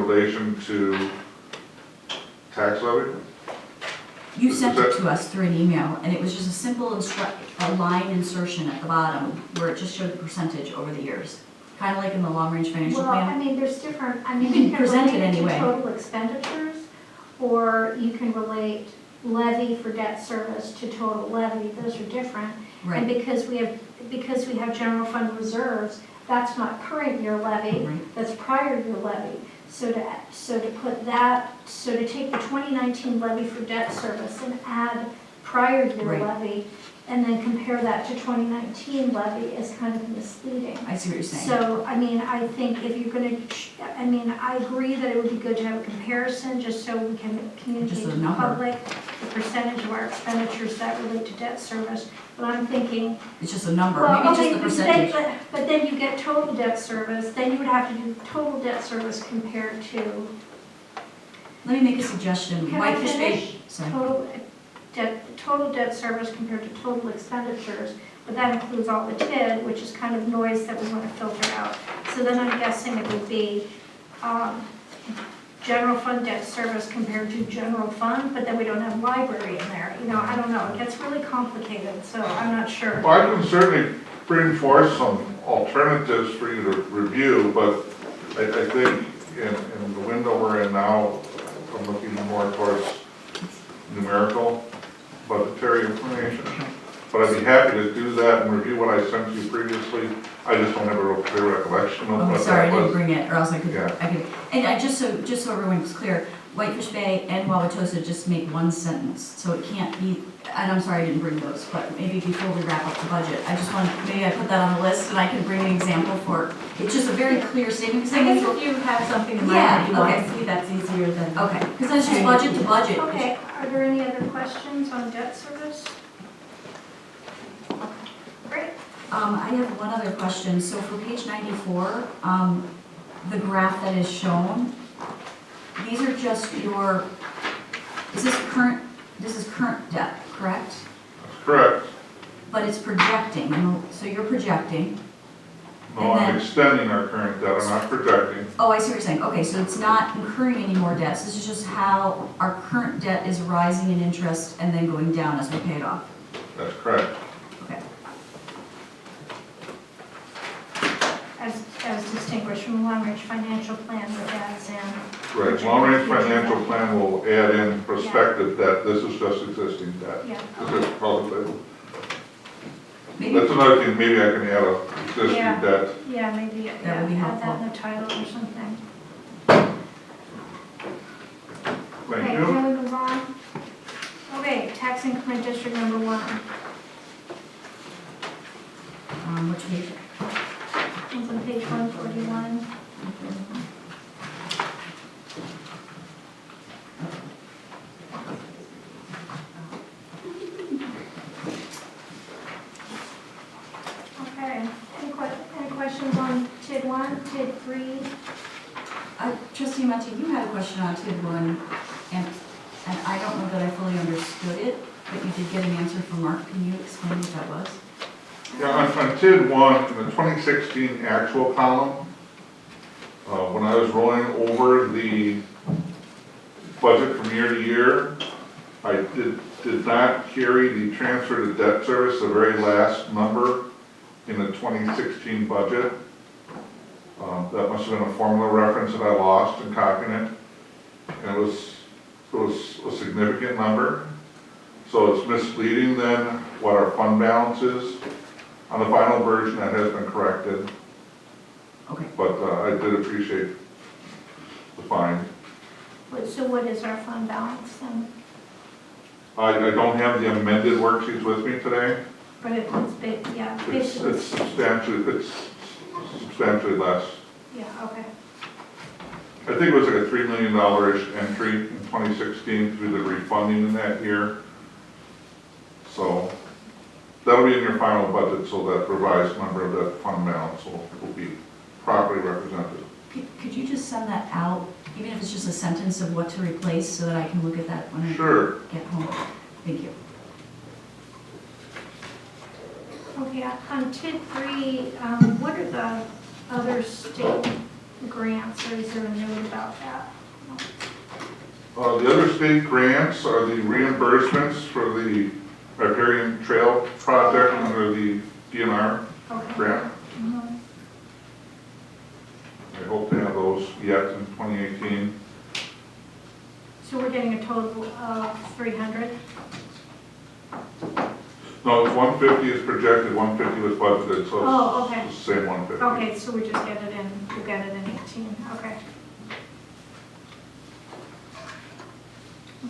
relation to tax levy? You sent it to us through an email, and it was just a simple a line insertion at the bottom where it just showed the percentage over the years. Kind of like in the long-range financial Well, I plan. mean, there's different, I mean, You can you can present it relate it to anyway. total expenditures, or you can relate levy for debt service to total levy, those are different. And Right, because we have general fund reserves, that's not current year levy, right. that's prior year levy. So to put that, so to take the 2019 levy for debt service and add prior year Right. levy, and then compare that to 2019 levy is kind of misleading. I see what you're saying. So, I mean, I think if you're gonna, I mean, I agree that it would be good to have a comparison, just so we can communicate Just to a the number. public the percentage of our expenditures that relate to debt service. But I'm thinking, It's just a number, well, maybe just okay, the but then, percentage. but then you get total debt service, then you would have to do total debt service compared to Let me make a suggestion. Can I Whitefish finish? Bay, sorry. total debt service compared to total expenditures, but that includes all the TID, which is kind of noise that we want to filter out. So then I'm guessing it would be general fund debt service compared to general fund, but then we don't have library in there. You know, I don't know, it gets really complicated, so I'm not sure. Well, I can certainly bring forth some alternatives for you to review, but I think in the window we're in now, I'm looking more towards numerical, budgetary information. But I'd be happy to do that and review what I sent you previously. I just don't have a real clear recollection of Oh, what sorry, I that didn't was. bring it, or else I could, Yeah. and I, just so everyone's clear, Whitefish Bay and Wauwatosa just make one sentence, so it can't be, and I'm sorry I didn't bring those, but maybe before we wrap up the budget, I just want, maybe I put that on the list and I can bring an example for, it's just a very clear statement. I guess if you have something in mind Yeah, that you want okay. to see, that's easier than. Okay, because that's just budget to budget. Okay, are there any other questions on debt service? Great. I have one other question. So for page 94, the graph that is shown, these are just your, is this is current debt, correct? That's correct. But it's projecting, so you're projecting. No, And I'm then- extending our current debt, I'm not projecting. Oh, I see what you're saying. Okay, so it's not incurring any more debts. This is just how our current debt is rising in interest and then going down as we pay it off. That's correct. Okay. As distinguished from long-range financial plan, which adds in. Right, long-range financial plan will add in prospective debt, this is just existing debt. Yeah. This is probably, Maybe, that's another thing, maybe I can add a existing Yeah. debt. Yeah, maybe, That would be add that helpful. in the title or something. Thank Okay, you. can we move on? Okay, tax increment district number 1. which page? It's on page 141. Okay, any questions on TID 1, TID 3? Trustee Mate, you had a question on TID 1, and I don't know that I fully understood it, but you did get an answer from Mark. Can you explain what that was? Yeah, on TID 1, in the 2016 actual column, when I was rolling over the budget from year to year, I did not carry the transfer to debt service, the very last number in the 2016 budget. That must have been a formula reference that I lost in copying it. And it was a significant number. So it's misleading then what our fund balance is. On the final version, that has been corrected, Okay. but I did appreciate the find. So what is our fund balance then? I don't have the amended worksheets with me today. But it's big, yeah, It's basically, substantially less. yeah, okay. I think it was like a $3 million-ish entry in 2016 because we did refunding in that year. So that'll be in your final budget, so that revised number of that fund balance will be properly represented. Could you just send that out, even if it's just a sentence of what to replace, so that I can look at that when I Sure. get home? Thank you. Okay, on TID 3, what are the other state grants, or is there a note about that? The other state grants are the reimbursements for the riparian trail project under the DNR Okay. grant. Mhm. I hope to have those yet in 2018. So we're getting a total of 300? No, it's 150 is projected, 150 was budgeted, so Oh, okay. it's the same 150. Okay, so we just get it in, we'll get it in 18, okay.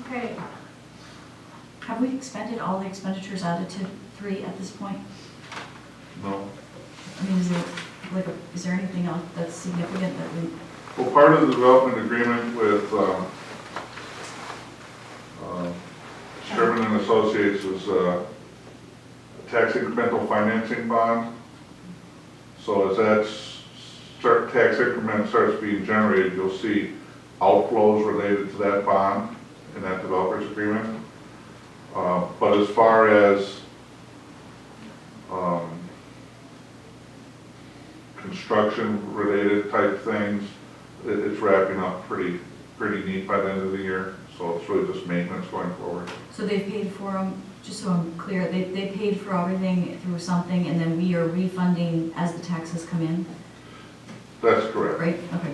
Okay, Have we expended all the expenditures out of TID 3 at this point? No. I mean, is there anything else that's significant that we, Well, part of the development agreement with Sherman and Associates is a tax incremental financing bond. So as that tax increment starts being generated, you'll see outflows related to that bond in that developer's agreement. But as far as construction-related type things, it's wrapping up pretty neat by the end of the year. So it's really just maintenance going forward. so they paid for them, just so I'm clear, they paid for everything through something and then we are refunding as the taxes come in, That's correct. right? Okay.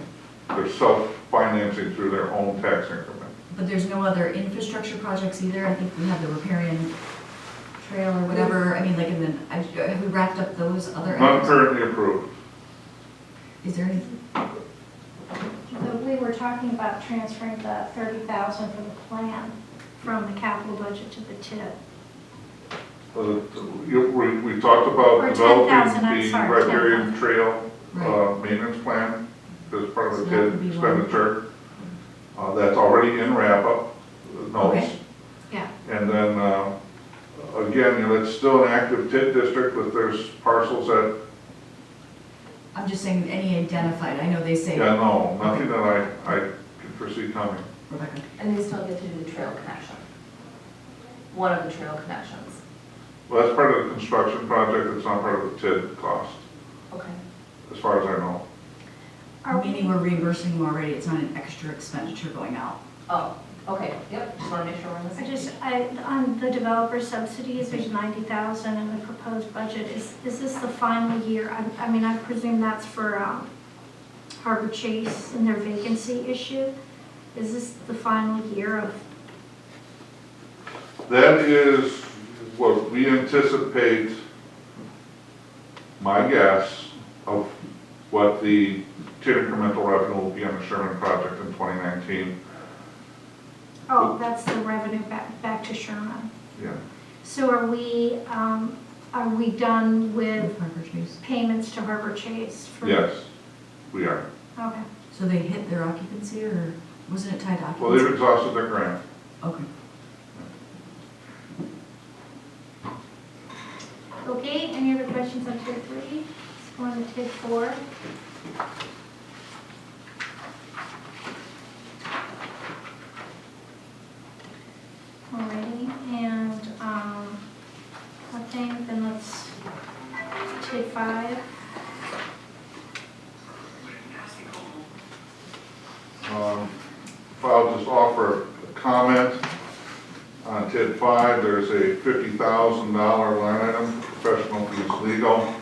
They're self-financing through their own tax increment. But there's no other infrastructure projects either? I think we have the riparian trail or whatever, I mean, like, and then, have we wrapped up those other None items? currently approved. Is there any, we were talking about transferring the 30,000 from the plan from the capital budget to the TID. We talked about Or developing 10,000, I'm the sorry, riparian trail right, maintenance plan as part of So the that would TID be one. expenditure. That's already in wrap-up notes. Okay. Yeah. And then, again, it's still an active TID district, but there's parcels that, I'm just saying, any identified, I know they say. yeah, no, nothing that I can foresee coming. Rebecca. And they still get to do the trail connection. One of the trail connections. Well, that's part of the construction project, it's not part of the TID cost, Okay. as far as I know. Meaning we're reimbursing them already, it's not an extra expenditure going out. Oh, okay, yep, just want to make sure we're on the same page. On the developer subsidies, there's 90,000 in the proposed budget. Is this the final year? I mean, I presume that's for Harbor Chase and their vacancy issue. Is this the final year of, That is what we anticipate, my guess, of what the TID incremental revenue will be on the Sherman project in 2019. oh, that's the revenue back to Sherman. Yeah. So are we done with Harbor Chase. payments to Harbor Chase? For- Yes, we are. Okay. So they hit their occupancy, or wasn't it tied to Well, they've occupancy? exhausted their grant. Okay. Okay, any other questions on tier 3? Let's go on to tier 4. Alrighty, and nothing, then let's tier 5. If I'll just offer a comment on TID 5, there's a $50,000 line item, professional fees legal.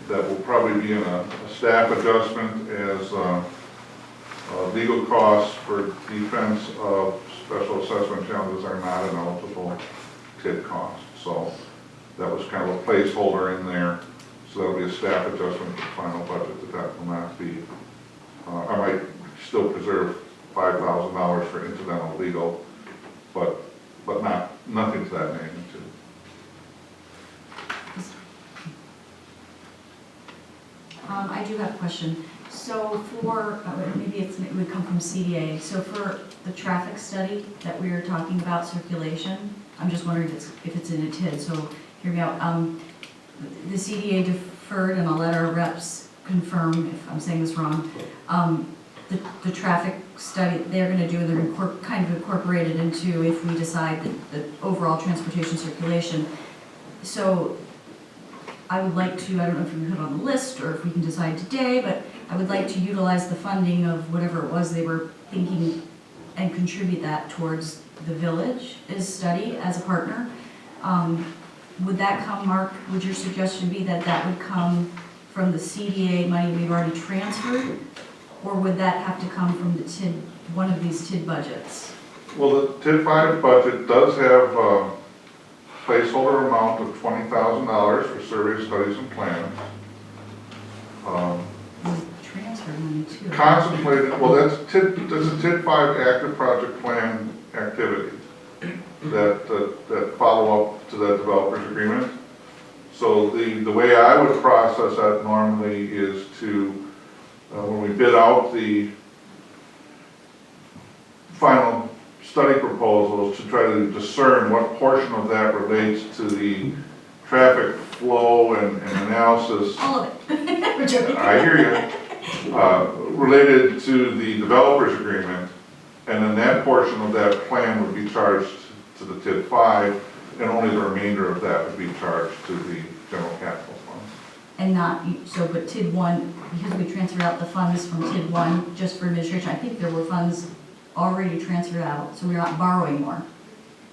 That will probably be in a staff adjustment as legal costs for defense of special assessment challenges are not an eligible TID cost. So that was kind of a placeholder in there. So that'll be a staff adjustment to the final budget that will not be. I might still preserve $5,000 for incidental legal, but nothing to that magnitude. I do have a question. So for, maybe it would come from CDA, so for the traffic study that we were talking about, circulation, I'm just wondering if it's in a TID, so hear me out. The CDA deferred, and I'll let our reps confirm if I'm saying this wrong. The traffic study they're gonna do, they're kind of incorporated into if we decide that the overall transportation circulation. So I would like to, I don't know if we can put it on the list or if we can decide today, but I would like to utilize the funding of whatever it was they were thinking and contribute that towards the village's study as a partner. Would that come, Mark, would your suggestion be that that would come from the CDA money we've already transferred? Or would that have to come from the TID, one of these TID budgets? Well, the TID 5 budget does have a placeholder amount of $20,000 for survey studies and plans. We transferred money too. Contemplated, well, that's a TID 5 active project plan activity that follow up to that developer's agreement. So the way I would process that normally is to, when we bid out the final study proposals, to try to discern what portion of that relates to the traffic flow and analysis. All of it. We're joking. I hear you. Related to the developer's agreement, and then that portion of that plan would be charged to the TID 5, and only the remainder of that would be charged to the general capital fund. And not, so, but TID 1, because we transferred out the funds from TID 1 just for administration, I think there were funds already transferred out, so we're not borrowing more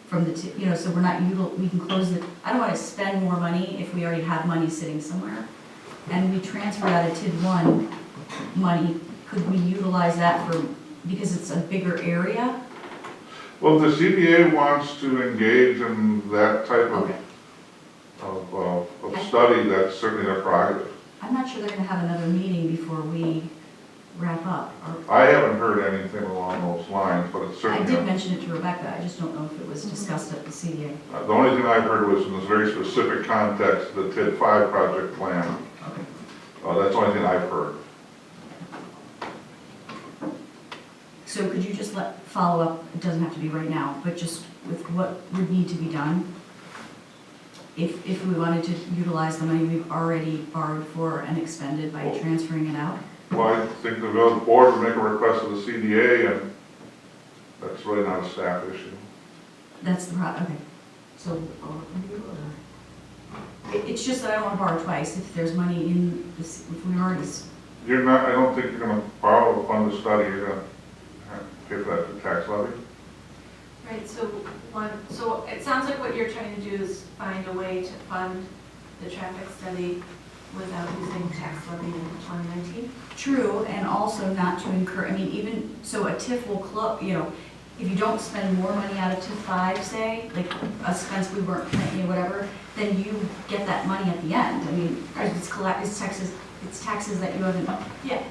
from the, so we're not, we can close the, I don't want to spend more money if we already have money sitting somewhere. And we transferred out of TID 1 money, could we utilize that for, because it's a bigger area? Well, if the CBA wants to engage in that type Okay. of study, that's certainly their prerogative. I'm not sure they're gonna have another meeting before we wrap up. Or- I haven't heard anything along those lines, but it's I certainly. did mention it to Rebecca, I just don't know if it was discussed at the CDA. The only thing I've heard was in this very specific context, the TID 5 project plan. Okay. That's the only thing I've heard. So could you just follow up, it doesn't have to be right now, but just with what would need to be done? If we wanted to utilize the money we've already borrowed for and expended by transferring it out? Well, I think the village board would make a request to the CDA, and that's really not a staff issue. That's the okay. So, it's just that I don't want to borrow twice if there's money in this, if we already, You're not, I don't think you're gonna borrow to fund the study, you're gonna have to pay for that through tax levy. Right, so it sounds like what you're trying to do is find a way to fund the traffic study without using tax levy in 2019? true, and also not to incur, I mean, even, so a TIF will close, if you don't spend more money out of TIF 5, say, like a expense we weren't planning, whatever, then you get that money at the end. I mean, it's taxes that you haven't Yeah.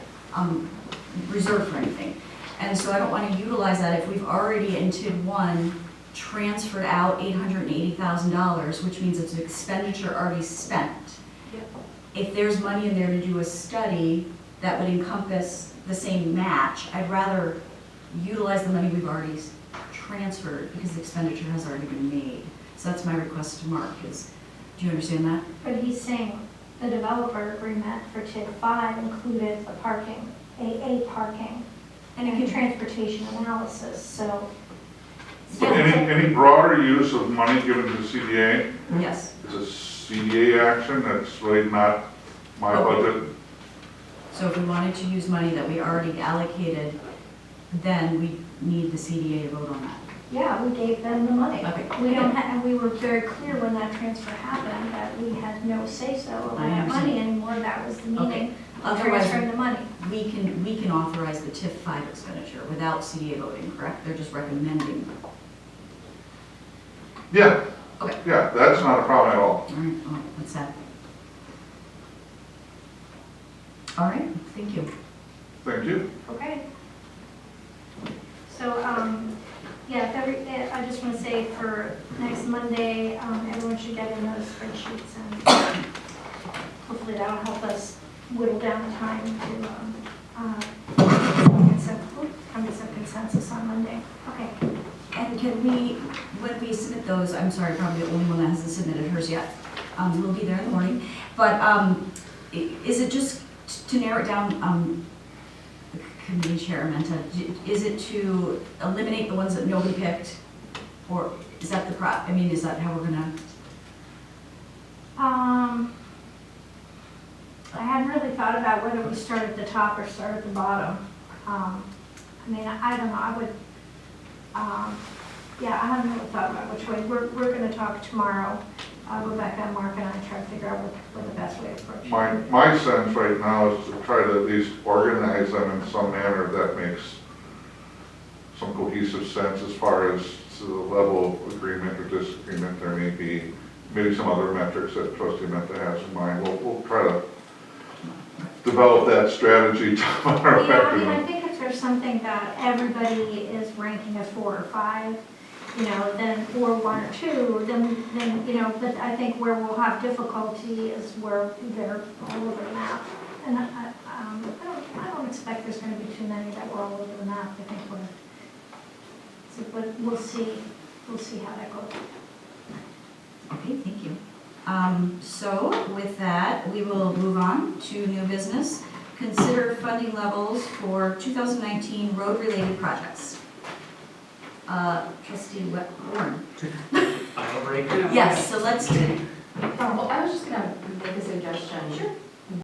reserved for anything. And so I don't want to utilize that if we've already in TID 1 transferred out $880,000, which means it's an expenditure already spent. Yep. If there's money in there to do a study that would encompass the same match, I'd rather utilize the money we've already transferred because the expenditure has already been made. So that's my request to Mark is, do you understand that? But he's saying the developer agreement for TID 5 included the parking, AA parking, And it and can, transportation analysis, so. So any broader use of money given to the CDA yes. is a CDA action, that's really not my Okay. budget. So if we wanted to use money that we already allocated, then we need the CDA to vote on that. Yeah, we gave them the money. Okay. We don't have, and we were very clear when that transfer happened that we had no say-so over I that understand. money anymore. That was the meaning of Otherwise, transferring the money. we can authorize the TIF 5 expenditure without CDA voting, correct? They're just recommending. Yeah. Okay. Yeah, that's not a problem at all. All right, well, that's that. All right, thank you. Thank you. Okay. So, yeah, I just want to say for next Monday, everyone should get in those spreadsheets and hopefully that'll help us whittle down the time to come to some consensus on Monday. Okay. And can we, when we submit those, I'm sorry, probably the only one that hasn't submitted hers yet, we'll be there in the morning, but is it just to narrow it down, committee chair, Menta, is it to eliminate the ones that nobody picked? Or is that is that how we're gonna? I hadn't really thought about whether we start at the top or start at the bottom. I mean, I don't know, I would, yeah, I haven't really thought about which way. We're gonna talk tomorrow, Rebecca, Mark, and I try to figure out what the best way to approach it. My sense right now is to try to at least organize them in some manner that makes some cohesive sense as far as to the level of agreement or disagreement there may be. Maybe some other metrics that trustee Menta has in mind. We'll try to develop that strategy tomorrow Yeah, I mean, I afternoon. think if there's something that everybody is ranking as 4 or 5, you know, then, or 1 or 2, then, you know, but I think where we'll have difficulty is where they're all over the map. And I don't expect there's gonna be too many that were all over the map. I think but we'll see how that goes. Okay, thank you. So with that, we will move on to new business. Consider funding levels for 2019 road-related projects. Trustee Warren. I'll break. Yes, so let's, Well, I was just gonna make a suggestion. Sure.